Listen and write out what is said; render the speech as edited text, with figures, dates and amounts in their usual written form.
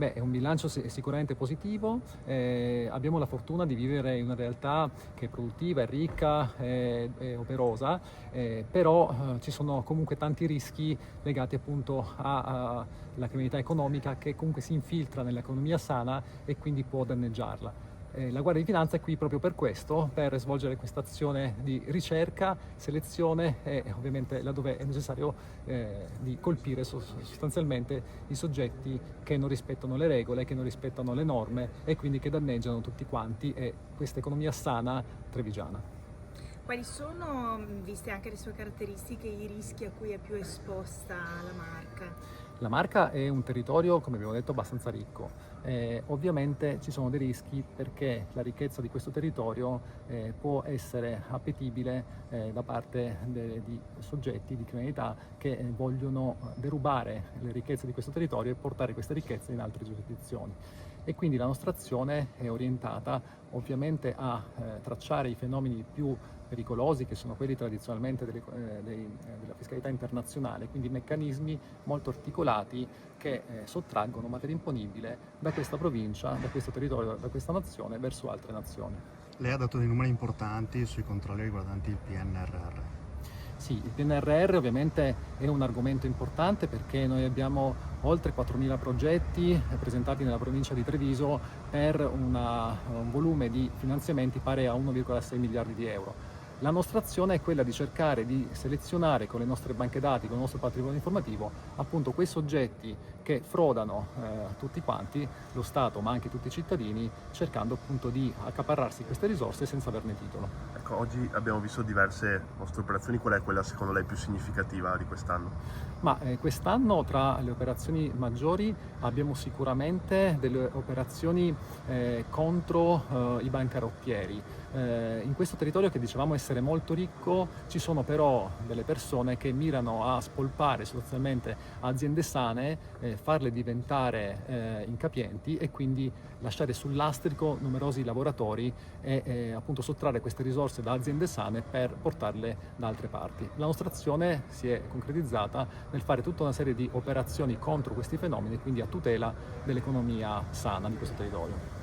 Beh, è un bilancio sicuramente positivo, abbiamo la fortuna di vivere in una realtà che è produttiva, è ricca, è operosa, però ci sono comunque tanti rischi legati appunto alla criminalità economica che comunque si infiltra nell'economia sana e quindi può danneggiarla. La Guardia di Finanza è qui proprio per questo, per svolgere questa azione di ricerca, selezione e ovviamente laddove è necessario di colpire sostanzialmente i soggetti che non rispettano le regole, che non rispettano le norme e quindi che danneggiano tutti quanti e questa economia sana trevigiana. Quali sono, viste anche le sue caratteristiche, i rischi a cui è più esposta la Marca? La Marca è un territorio, come abbiamo detto, abbastanza ricco. Ovviamente ci sono dei rischi perché la ricchezza di questo territorio può essere appetibile da parte di soggetti di criminalità che vogliono derubare le ricchezze di questo territorio e portare queste ricchezze in altre giurisdizioni. E quindi la nostra azione è orientata ovviamente a tracciare i fenomeni più pericolosi, che sono quelli tradizionalmente della fiscalità internazionale, quindi meccanismi molto articolati che sottraggono materia imponibile da questa provincia, da questo territorio, da questa nazione verso altre nazioni. Lei ha dato dei numeri importanti sui controlli riguardanti il PNRR. Sì, il PNRR ovviamente è un argomento importante perché noi abbiamo oltre 4.000 progetti presentati nella provincia di Treviso per un volume di finanziamenti pari a 1,6 miliardi di euro. La nostra azione è quella di cercare di selezionare con le nostre banche dati, con il nostro patrimonio informativo, appunto quei soggetti che frodano tutti quanti, lo Stato ma anche tutti i cittadini, cercando appunto di accaparrarsi queste risorse senza averne titolo. Ecco, oggi abbiamo visto diverse vostre operazioni, qual è quella secondo lei più significativa di quest'anno? Ma quest'anno tra le operazioni maggiori abbiamo sicuramente delle operazioni contro i bancarottieri. In questo territorio che dicevamo essere molto ricco ci sono però delle persone che mirano a spolpare sostanzialmente aziende sane, farle diventare incapienti e quindi lasciare sul lastrico numerosi lavoratori e appunto sottrarre queste risorse da aziende sane per portarle da altre parti. La nostra azione si è concretizzata nel fare tutta una serie di operazioni contro questi fenomeni, quindi a tutela dell'economia sana di questo territorio.